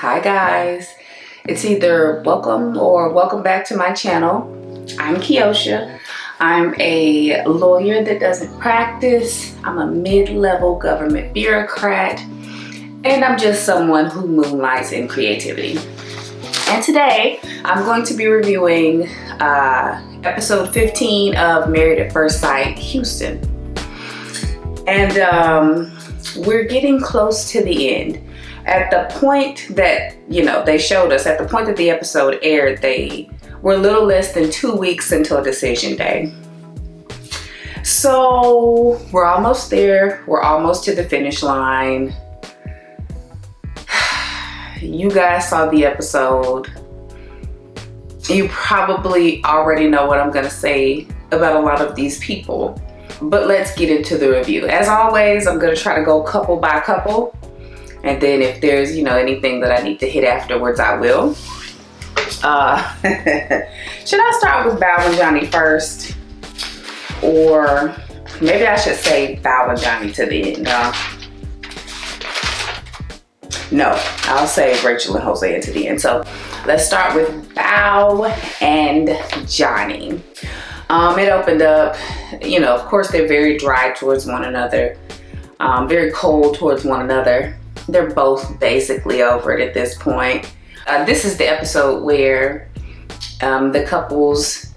Hi guys, it's either welcome or welcome back to my channel. I'm Kiosha. I'm a lawyer that doesn't practice. I'm a mid-level government bureaucrat, and I'm just someone who moonlights in creativity. And today I'm going to be reviewing episode 15 of Married at First Sight Houston. And we're getting close to the end. At the point that, they showed us, at the point that the episode aired, they were a little less than 2 weeks until decision day. So we're almost there. We're almost to the finish line. You guys saw the episode. You probably already know what I'm going to say about a lot of these people. But let's get into the review. As always, I'm going to try to go couple by couple. And then if there's, anything that I need to hit afterwards, I will. Should I start with Bao and Johnny first? Or maybe I should say Bao and Johnny to the end. No, I'll say Rachel and Jose to the end. So let's start with Bao and Johnny. It opened up, of course they're very dry towards one another. Very cold towards one another. They're both basically over it at this point. This is the episode where the couples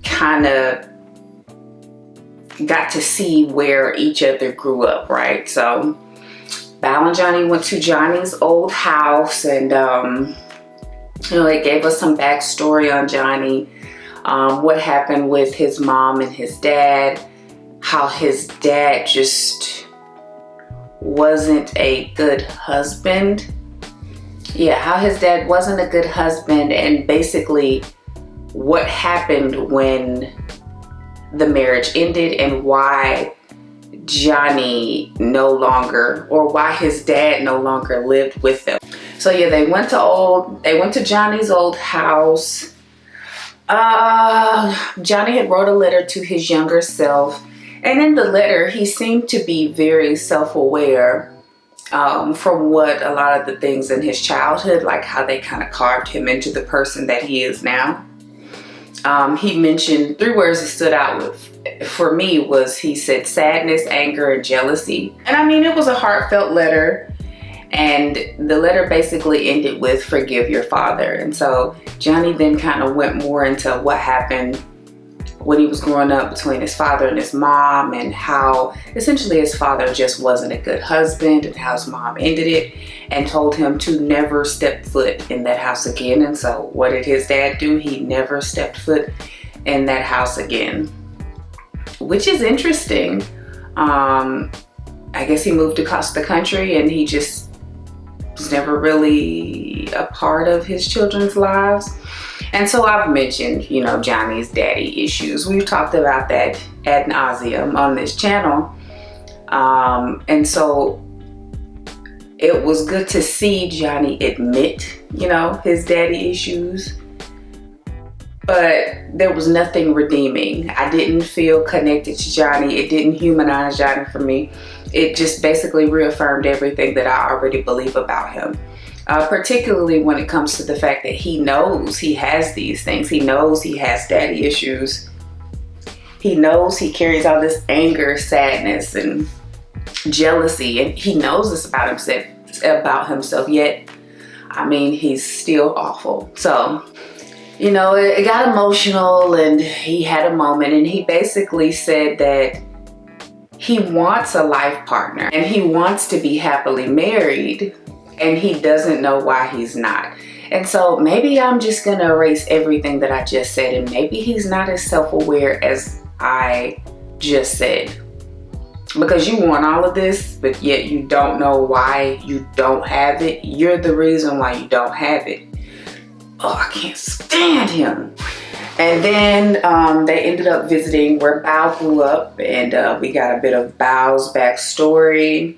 kind of got to see where each other grew up, right? So Bao and Johnny went to Johnny's old house, and it gave us some backstory on Johnny, what happened with his mom and his dad, how his dad just wasn't a good husband. How his dad wasn't a good husband, and basically what happened when the marriage ended and why Johnny why his dad no longer lived with them. So they went to Johnny's old house. Johnny had wrote a letter to his younger self. And in the letter, he seemed to be very self-aware from what a lot of the things in his childhood, like how they kind of carved him into the person that he is now. He mentioned 3 words that stood out for me was, he said sadness, anger, and jealousy. And it was a heartfelt letter. And the letter basically ended with forgive your father. And so Johnny then kind of went more into what happened when he was growing up between his father and his mom, and how essentially his father just wasn't a good husband, and how his mom ended it and told him to never step foot in that house again. And so what did his dad do? He never stepped foot in that house again, which is interesting. I guess he moved across the country and he just was never really a part of his children's lives. And so I've mentioned, Johnny's daddy issues. We've talked about that ad nauseum on this channel. And so it was good to see Johnny admit, his daddy issues. But there was nothing redeeming. I didn't feel connected to Johnny. It didn't humanize Johnny for me. It just basically reaffirmed everything that I already believe about him. Particularly when it comes to the fact that he knows he has these things. He knows he has daddy issues. He knows he carries all this anger, sadness, and jealousy, and he knows this about himself. Yet, he's still awful. So, it got emotional, and he had a moment, and he basically said that he wants a life partner and he wants to be happily married. And he doesn't know why he's not. And so maybe I'm just going to erase everything that I just said. And maybe he's not as self-aware as I just said. Because you want all of this, but yet you don't know why you don't have it. You're the reason why you don't have it. Oh, I can't stand him. And then they ended up visiting where Bao grew up. And we got a bit of Bao's backstory.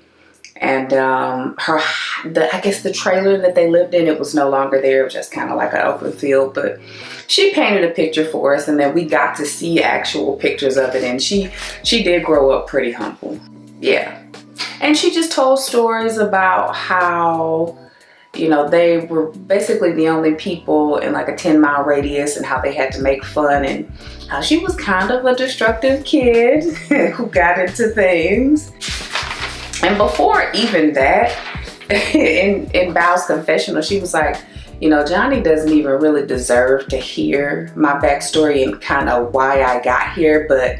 And I guess the trailer that they lived in, it was no longer there. It was just kind of like an open field. But she painted a picture for us, and then we got to see actual pictures of it. And she did grow up pretty humble. And she just told stories about how You know, they were basically the only people in like a 10-mile radius, and how they had to make fun, and how she was kind of a destructive kid who got into things. And before even that, in Bao's confessional, she was like, you know, Johnny doesn't even really deserve to hear my backstory and kind of why I got here, but,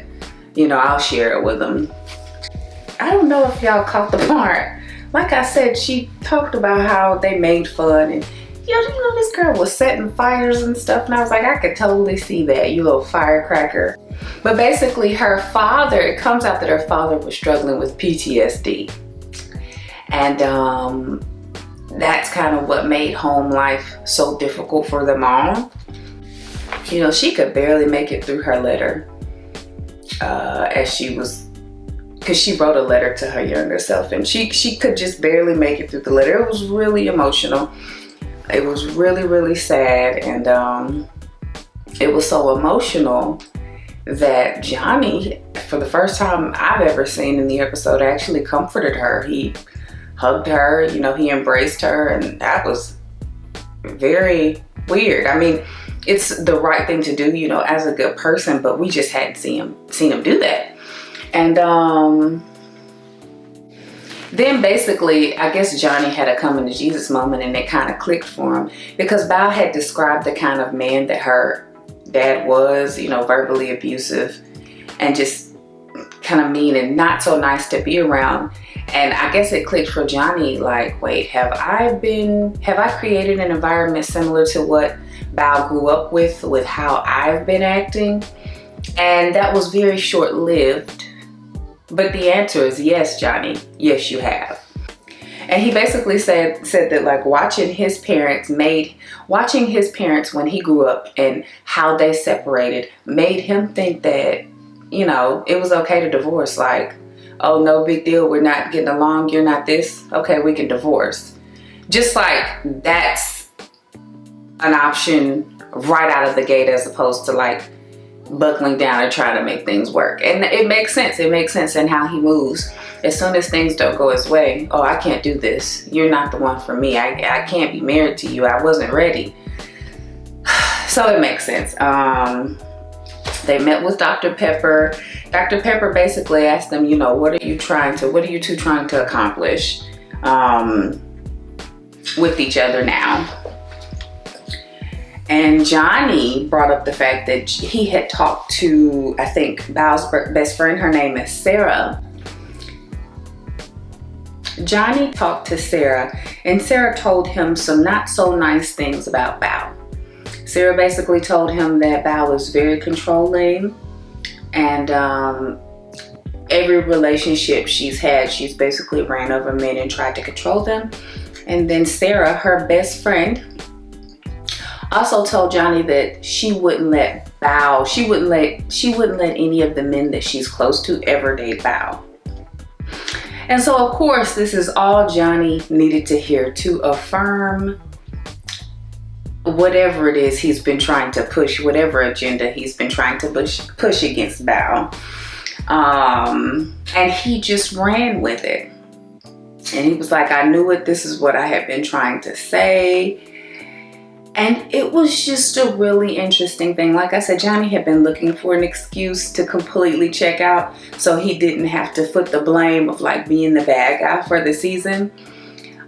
you know, I'll share it with him. I don't know if y'all caught the part. Like I said, she talked about how they made fun, and you know, this girl was setting fires and stuff, and I was like, I could totally see that, you little firecracker. But basically her father, it comes out that her father was struggling with PTSD. And that's kind of what made home life so difficult for them all. You know, she could barely make it through her letter because she wrote a letter to her younger self, and she could just barely make it through the letter. It was really emotional. It was really, really sad, and it was so emotional that Johnny, for the first time I've ever seen in the episode, actually comforted her. He hugged her, you know, he embraced her, and that was very weird. I mean, it's the right thing to do, you know, as a good person, but we just hadn't seen him do that. And then basically, I guess Johnny had a coming to Jesus moment, and it kind of clicked for him, because Bao had described the kind of man that her dad was, you know, verbally abusive and just kind of mean and not so nice to be around. And I guess it clicked for Johnny, like, wait, have I created an environment similar to what Bao grew up with how I've been acting? And that was very short-lived. But the answer is yes, Johnny. Yes, you have. And he basically said that, like, watching his parents when he grew up and how they separated made him think that, you know, it was okay to divorce. Like, oh, no big deal, we're not getting along, you're not this, okay, we can divorce. Just like that's an option right out of the gate, as opposed to like buckling down and trying to make things work. And it makes sense. It makes sense in how he moves. As soon as things don't go his way, oh, I can't do this. You're not the one for me. I can't be married to you. I wasn't ready. So it makes sense. They met with Dr. Pepper. Dr. Pepper basically asked them, you know, what are you two trying to accomplish with each other now? And Johnny brought up the fact that he had talked to, I think, Bao's best friend. Her name is Sarah. Johnny talked to Sarah, and Sarah told him some not so nice things about Bao. Sarah basically told him that Bao is very controlling, and every relationship she's had, she's basically ran over men and tried to control them. And then Sarah, her best friend, also told Johnny that she wouldn't let any of the men that she's close to ever date Bao. And so, of course, this is all Johnny needed to hear to affirm whatever it is he's been trying to push, whatever agenda he's been trying to push against Bao. And he just ran with it. And he was like, I knew it. This is what I had been trying to say. And it was just a really interesting thing. Like I said, Johnny had been looking for an excuse to completely check out, so he didn't have to foot the blame of like being the bad guy for the season.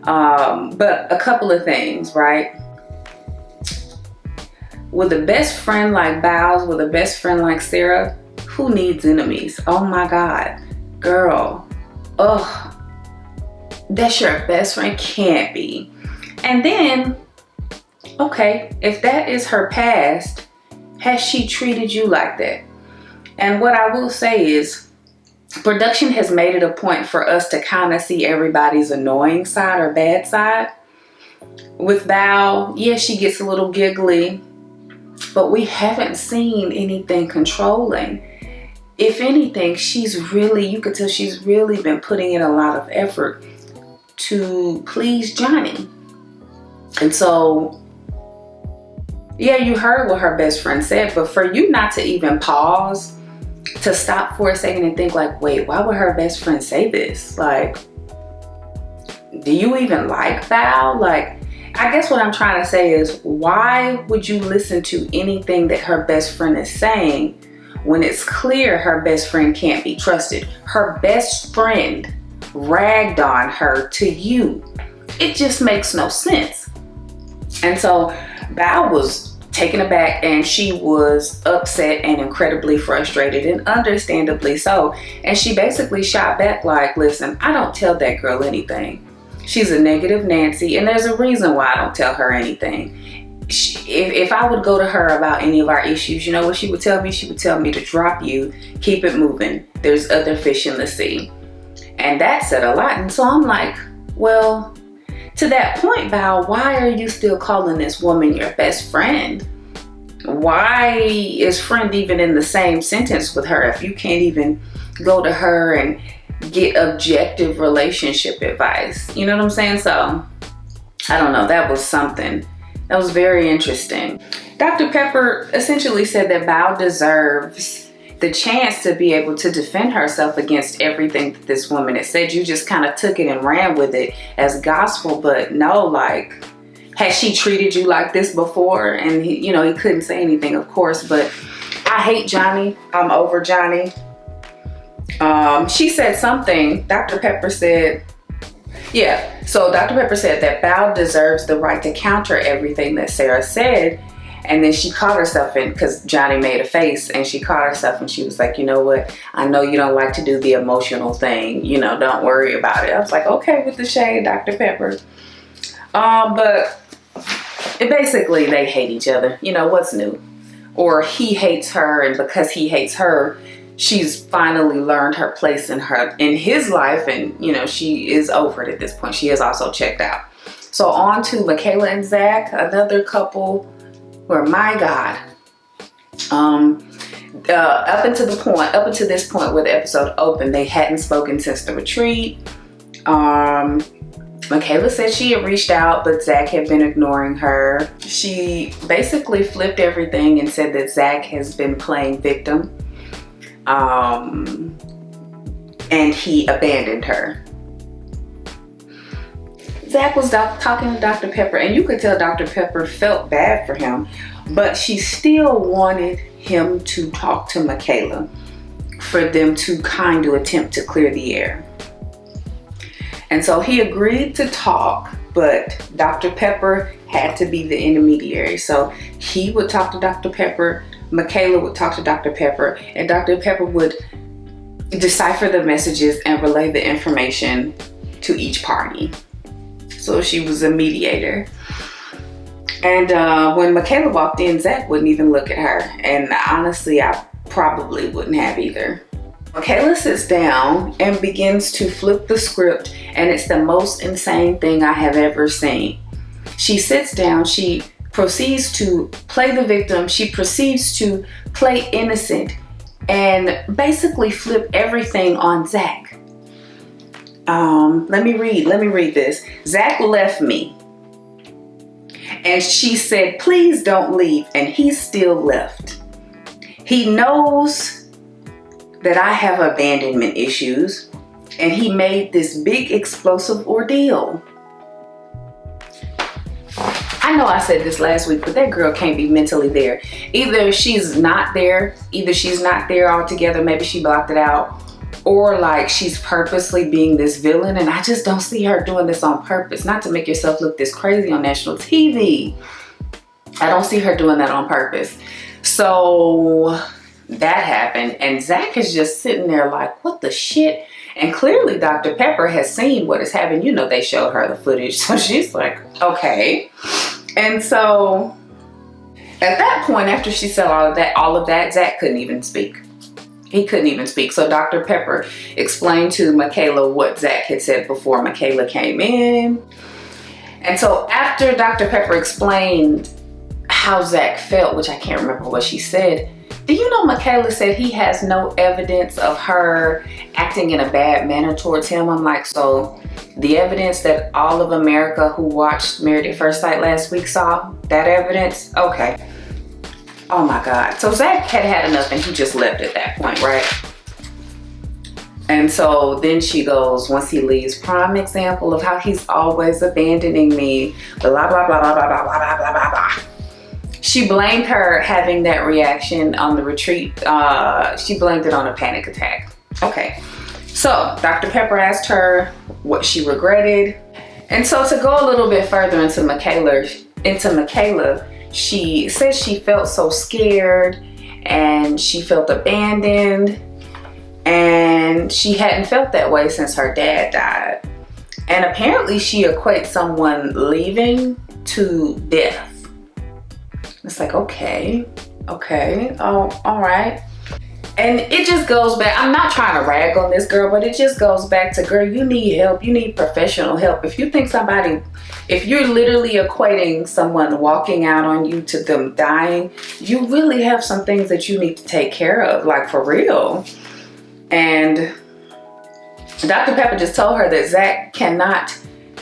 But a couple of things, right? With a best friend like Bao, with a best friend like Sarah, who needs enemies? Oh my God, girl. Ugh, that's your best friend? Can't be. And then, okay, if that is her past, has she treated you like that? And what I will say is, production has made it a point for us to kind of see everybody's annoying side or bad side. With Bao, yeah, she gets a little giggly, but we haven't seen anything controlling. If anything, you could tell she's really been putting in a lot of effort to please Johnny. And so, yeah, you heard what her best friend said, but for you not to even pause, to stop for a second and think like, wait, why would her best friend say this? Like, do you even like Bao? Like, I guess what I'm trying to say is, why would you listen to anything that her best friend is saying when it's clear her best friend can't be trusted? Her best friend ragged on her to you. It just makes no sense. And so Bao was taken aback, and she was upset and incredibly frustrated, and understandably so. And she basically shot back like, listen, I don't tell that girl anything. She's a negative Nancy, and there's a reason why I don't tell her anything. If I would go to her about any of our issues, you know what she would tell me? She would tell me to drop you, keep it moving. There's other fish in the sea. And that said a lot. And so I'm like, well, to that point, Bao, why are you still calling this woman your best friend? Why is friend even in the same sentence with her if you can't even go to her and get objective relationship advice? You know what I'm saying? So I don't know, that was something that was very interesting. Dr. Pepper essentially said that Bao deserves the chance to be able to defend herself against everything that this woman has said. You just kind of took it and ran with it as gospel, but no, like, has she treated you like this before? And he couldn't say anything, of course, but I hate Johnny. I'm over Johnny. She said something, Dr. Pepper said, so Dr. Pepper said that Bao deserves the right to counter everything that Sarah said. And then she caught herself in, because Johnny made a face, and she caught herself and she was like, you know what? I know you don't like to do the emotional thing. Don't worry about it. I was like, okay with the shade, Dr. Pepper. But basically they hate each other. What's new? Or he hates her, and because he hates her, she's finally learned her place in his life, and she is over it at this point. She is also checked out. So on to Michaela and Zack, another couple where, my God, up until this point where the episode opened, they hadn't spoken since the retreat. Michaela said she had reached out, but Zack had been ignoring her. She basically flipped everything and said that Zack has been playing victim. And he abandoned her. Zack was talking to Dr. Pepper, and you could tell Dr. Pepper felt bad for him, but she still wanted him to talk to Michaela for them to kind of attempt to clear the air. And so he agreed to talk, but Dr. Pepper had to be the intermediary. So he would talk to Dr. Pepper, Michaela would talk to Dr. Pepper, and Dr. Pepper would decipher the messages and relay the information to each party. So she was a mediator. And when Michaela walked in, Zack wouldn't even look at her. And honestly, I probably wouldn't have either. Michaela sits down and begins to flip the script, and it's the most insane thing I have ever seen. She sits down, she proceeds to play the victim, she proceeds to play innocent, and basically flip everything on Zack. Let me read this. Zack left me, and she said, please don't leave, and he still left. He knows that I have abandonment issues, and he made this big explosive ordeal. I know I said this last week, but that girl can't be mentally there. Either she's not there altogether, maybe she blocked it out, or like she's purposely being this villain, and I just don't see her doing this on purpose. Not to make yourself look this crazy on national TV. I don't see her doing that on purpose. So that happened, and Zack is just sitting there like, what the shit? And clearly Dr. Pepper has seen what is happening. They showed her the footage, so she's like, okay. And so at that point, after she said all of that, Zack couldn't even speak. He couldn't even speak. So Dr. Pepper explained to Michaela what Zack had said before Michaela came in. And so after Dr. Pepper explained how Zack felt, which I can't remember what she said, do you know Michaela said he has no evidence of her acting in a bad manner towards him? I'm like, so the evidence that all of America who watched Married at First Sight last week saw, that evidence? Okay. Oh my God. So Zack had enough, and he just left at that point, right? And so then she goes, once he leaves, prime example of how he's always abandoning me, blah, blah, blah, blah, blah, blah, blah, blah, blah, blah. She blamed her having that reaction on the retreat. She blamed it on a panic attack. Okay, so Dr. Pepper asked her what she regretted. And so to go a little bit further into Michaela, she says she felt so scared and she felt abandoned, and she hadn't felt that way since her dad died. And apparently she equates someone leaving to death. It's like, okay, oh, all right. And it just goes back, I'm not trying to rag on this girl, but it just goes back to, girl, you need help. You need professional help. If you think if you're literally equating someone walking out on you to them dying, you really have some things that you need to take care of, like for real. And Dr. Pepper just told her that Zack cannot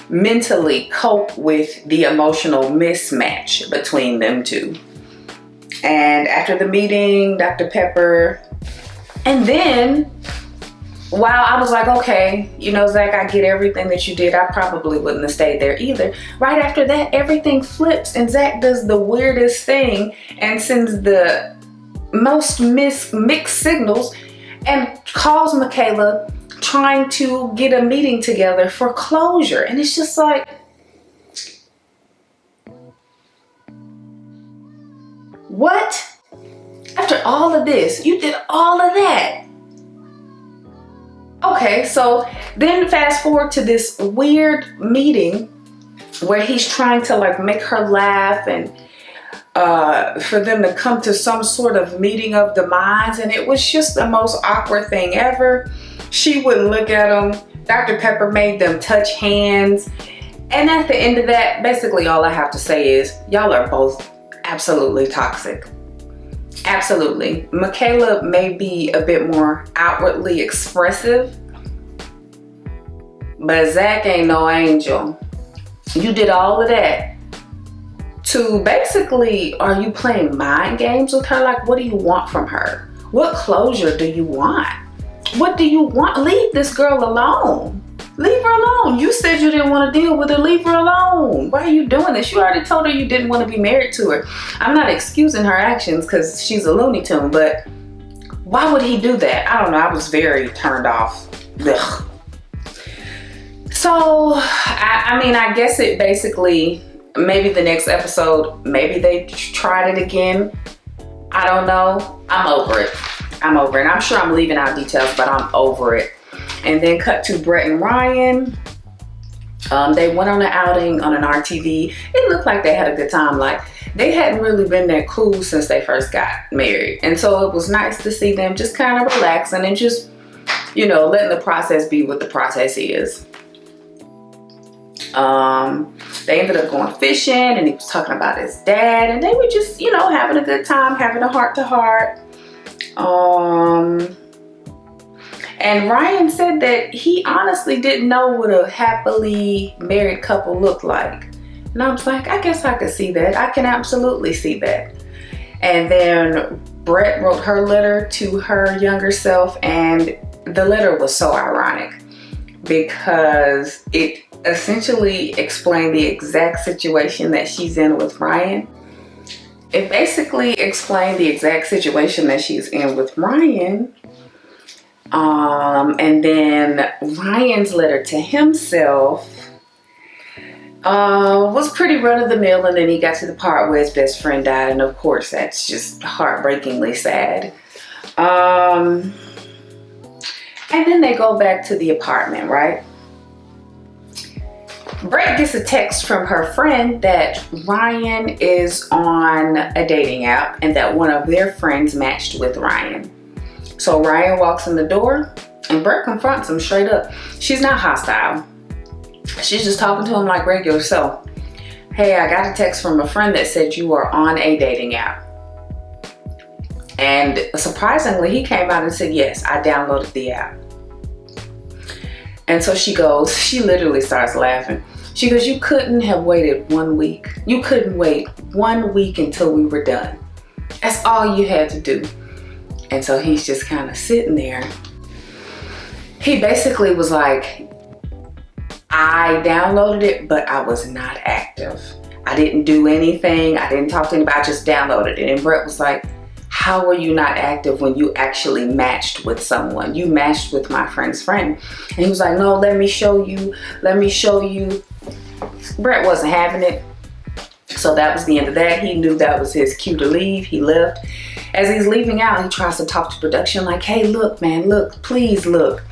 mentally cope with the emotional mismatch between them two. And after the meeting, Dr. Pepper, and then while I was like, okay, Zack, I get everything that you did. I probably wouldn't have stayed there either. Right after that, everything flips and Zack does the weirdest thing and sends the most mixed signals and calls Michaela, trying to get a meeting together for closure. And it's just like, what? After all of this, you did all of that. Okay, so then fast forward to this weird meeting where he's trying to like make her laugh and for them to come to some sort of meeting of the minds. And it was just the most awkward thing ever. She wouldn't look at him. Dr. Pepper made them touch hands. And at the end of that, basically all I have to say is y'all are both absolutely toxic. Absolutely. Michaela may be a bit more outwardly expressive, but Zack ain't no angel. You did all of that to basically, are you playing mind games with her? Like, what do you want from her? What closure do you want? What do you want? Leave this girl alone. Leave her alone. You said you didn't want to deal with her. Leave her alone. Why are you doing this? You already told her you didn't want to be married to her. I'm not excusing her actions because she's a Looney Tune, but why would he do that? I don't know. I was very turned off. Ugh. So, I guess it basically, maybe the next episode, maybe they tried it again. I don't know. I'm over it. And I'm sure I'm leaving out details, but I'm over it. And then cut to Brett and Ryan. They went on an outing on an RTV. It looked like they had a good time. Like, they hadn't really been that cool since they first got married. And so it was nice to see them just kind of relaxing and just, letting the process be what the process is. They ended up going fishing and he was talking about his dad. And they were just, having a good time, having a heart-to-heart. And Ryan said that he honestly didn't know what a happily married couple looked like. And I was like, I guess I could see that. I can absolutely see that. And then Brett wrote her letter to her younger self, and the letter was so ironic because it essentially explained the exact situation that she's in with Ryan. It basically explained the exact situation that she's in with Ryan. And then Ryan's letter to himself was pretty run-of-the-mill, and then he got to the part where his best friend died, and of course that's just heartbreakingly sad. And then they go back to the apartment, right? Brett gets a text from her friend that Ryan is on a dating app and that one of their friends matched with Ryan. So Ryan walks in the door and Brett confronts him straight up. She's not hostile. She's just talking to him like regular. So, hey, I got a text from a friend that said you are on a dating app. And surprisingly, he came out and said, yes, I downloaded the app. And so she literally starts laughing. She goes, you couldn't have waited 1 week. You couldn't wait 1 week until we were done. That's all you had to do. And so he's just kind of sitting there. he basically was like, I downloaded it, but I was not active. I didn't do anything. I didn't talk to anybody. I just downloaded it. And Brett was like, how were you not active when you actually matched with someone? You matched with my friend's friend. And he was like, no, let me show you. Let me show you. Brett wasn't having it. So that was the end of that. He knew that was his cue to leave. He left. As he's leaving out, he tries to talk to production like, hey, look, man, look, please look.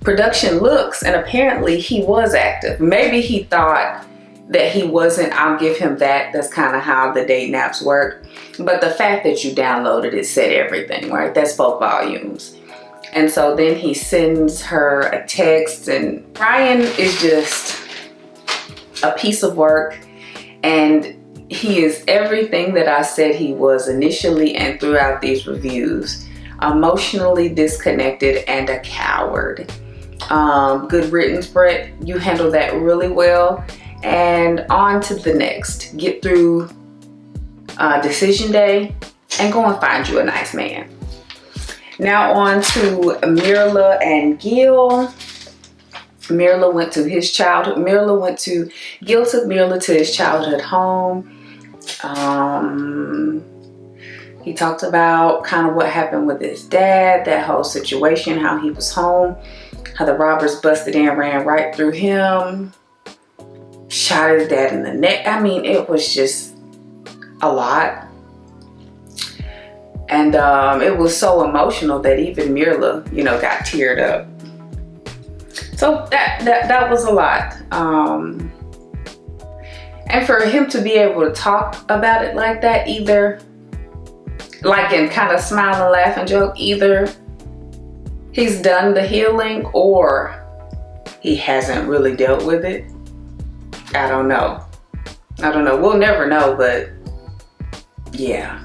Production looks, and apparently he was active. Maybe he thought that he wasn't. I'll give him that. That's kind of how the dating apps work. But the fact that you downloaded it said everything, right? That spoke volumes. And so then he sends her a text, and Brian is just a piece of work. And he is everything that I said he was initially and throughout these reviews. Emotionally disconnected and a coward. Good riddance, Brett. You handled that really well. And on to the next. Get through decision day and go and find you a nice man. Now on to Myrla and Gil. Myrla went to his childhood. Gil took Myrla to his childhood home. He talked about kind of what happened with his dad, that whole situation, how he was home, how the robbers busted in, ran right through him, shot his dad in the neck. I mean, it was just a lot. And it was so emotional that even Myrla, got teared up. So that was a lot. And for him to be able to talk about it like that, either like and kind of smile and laugh and joke, either he's done the healing or he hasn't really dealt with it. I don't know. We'll never know, but yeah.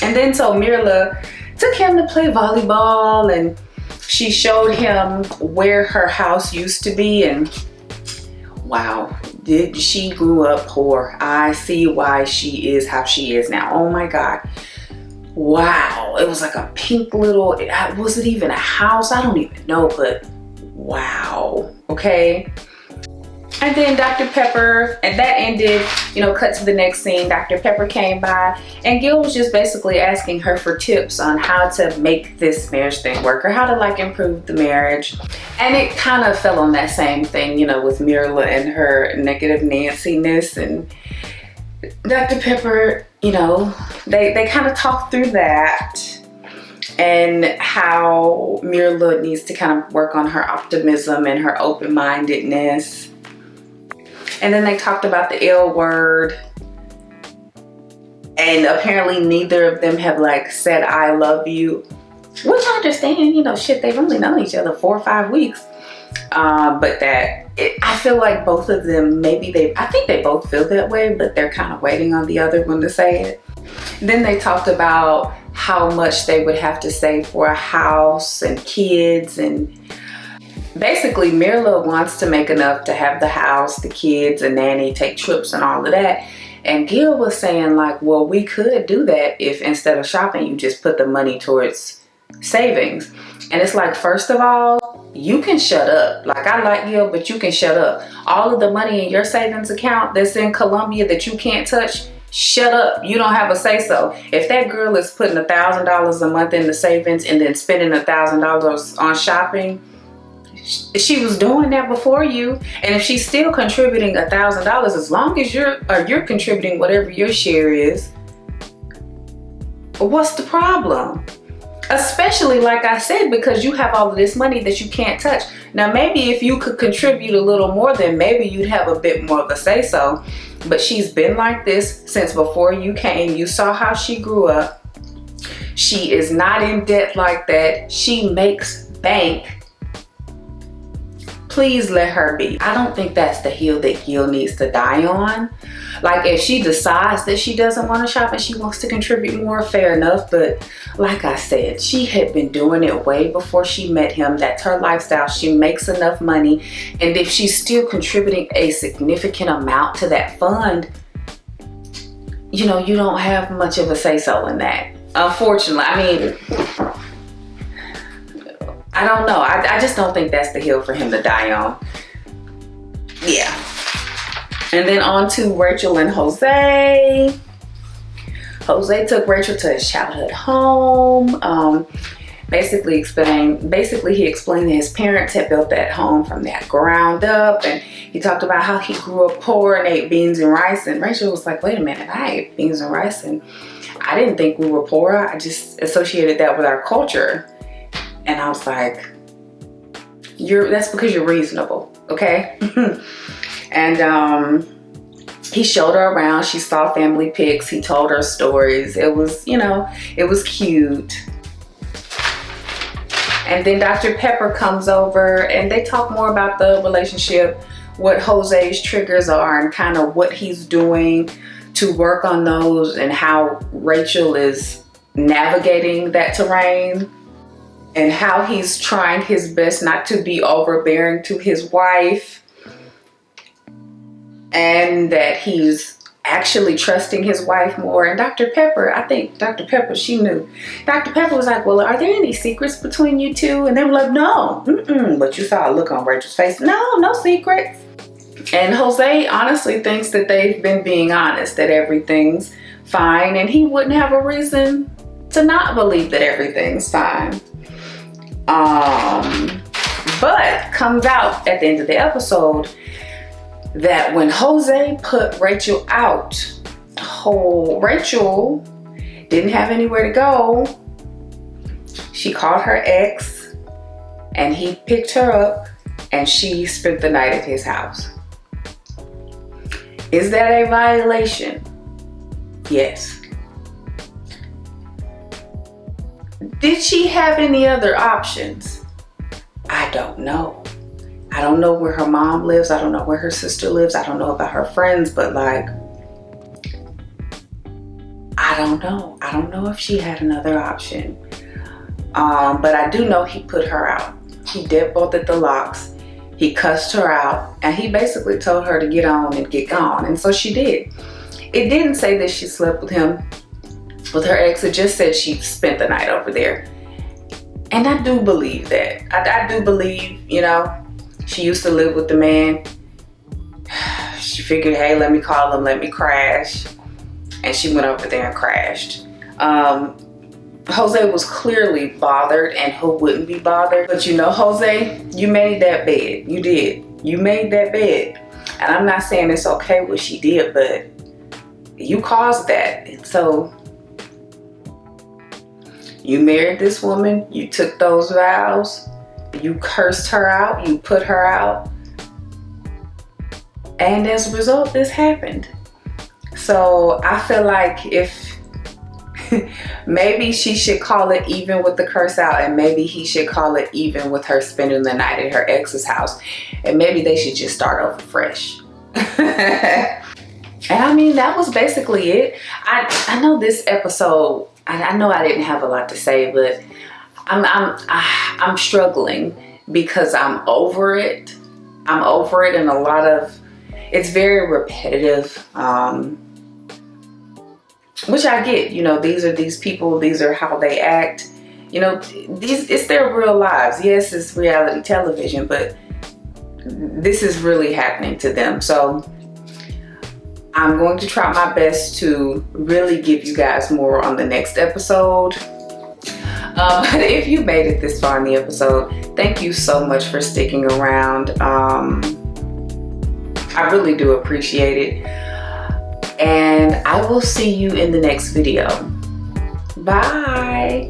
And then so Myrla took him to play volleyball, and she showed him where her house used to be, and wow, she grew up poor. I see why she is how she is now. Oh my God. Wow. It was like a pink little, was it even a house? I don't even know, but wow. Okay. And then Dr. Pepper, and that ended, cut to the next scene. Dr. Pepper came by, and Gil was just basically asking her for tips on how to make this marriage thing work, or how to like improve the marriage. And it kind of fell on that same thing, with Myrla and her negative Nancy-ness. And Dr. Pepper, they kind of talked through that, and how Myrla needs to kind of work on her optimism and her open-mindedness. And then they talked about the L word. And apparently neither of them have like said, I love you. Which I understand, shit, they've only known each other 4 or 5 weeks. But I feel like both of them, I think they both feel that way, but they're kind of waiting on the other one to say it. Then they talked about how much they would have to save for a house and kids, and basically, Myrla wants to make enough to have the house, the kids, a nanny, take trips and all of that. And Gil was saying like, well, we could do that if instead of shopping, you just put the money towards savings. And it's like, first of all, you can shut up. Like, I like Gil, but you can shut up. All of the money in your savings account that's in Colombia that you can't touch, shut up. You don't have a say so. If that girl is putting $1,000 a month in the savings and then spending $1,000 on shopping, she was doing that before you. And if she's still contributing $1,000, as long as you're contributing whatever your share is, what's the problem? Especially, like I said, because you have all of this money that you can't touch. Now, maybe if you could contribute a little more, then maybe you'd have a bit more of a say so. But she's been like this since before you came. You saw how she grew up. She is not in debt like that. She makes bank. Please let her be. I don't think that's the hill that Gil needs to die on. Like, if she decides that she doesn't want to shop and she wants to contribute more, fair enough. But like I said, she had been doing it way before she met him. That's her lifestyle. She makes enough money. And if she's still contributing a significant amount to that fund, you don't have much of a say-so in that. Unfortunately, I mean, I don't know. I just don't think that's the hill for him to die on. Yeah. And then on to Rachel and Jose. Jose took Rachel to his childhood home. Basically he explained that his parents had built that home from that ground up, and he talked about how he grew up poor and ate beans and rice. And Rachel was like, wait a minute, I ate beans and rice and I didn't think we were poor. I just associated that with our culture. And I was like, that's because you're reasonable, okay? And he showed her around. She saw family pics. He told her stories. It was, it was cute. And then Dr. Pepper comes over and they talk more about the relationship, what Jose's triggers are and kind of what he's doing to work on those, and how Rachel is navigating that terrain, and how he's trying his best not to be overbearing to his wife, and that he's actually trusting his wife more. And Dr. Pepper, I think Dr. Pepper, she knew. Dr. Pepper was like, well, are there any secrets between you two? And they were like, no. But you saw a look on Rachel's face. No secrets. And Jose honestly thinks that they've been being honest, that everything's fine, and he wouldn't have a reason to not believe that everything's fine. But comes out at the end of the episode that when Jose put Rachel out, Rachel didn't have anywhere to go. She called her ex and he picked her up and she spent the night at his house. Is that a violation? Yes. Did she have any other options? I don't know. I don't know where her mom lives. I don't know where her sister lives. I don't know about her friends, but like, I don't know. I don't know if she had another option. But I do know he put her out. He deadbolted the locks. He cussed her out, and he basically told her to get on and get gone. And so she did. It didn't say that she slept with him, with her ex. It just said she spent the night over there. And I do believe that. I do believe, she used to live with the man. She figured, hey, let me call him, let me crash. And she went over there and crashed. Jose was clearly bothered, and who wouldn't be bothered? But Jose, you made that bed. You did. You made that bed. And I'm not saying it's okay what she did, but you caused that. And so you married this woman, you took those vows, you cursed her out, you put her out, and as a result, this happened. So I feel like if maybe she should call it even with the curse out, and maybe he should call it even with her spending the night at her ex's house, and maybe they should just start over fresh. And I mean, that was basically it. I know this episode, I know I didn't have a lot to say, but I'm struggling because I'm over it. I'm over it, and a lot of it's very repetitive. Which I get, these are these people, these are how they act. It's their real lives. Yes, it's reality television, but this is really happening to them. So I'm going to try my best to really give you guys more on the next episode. But if you made it this far in the episode, thank you so much for sticking around. I really do appreciate it. And I will see you in the next video. Bye.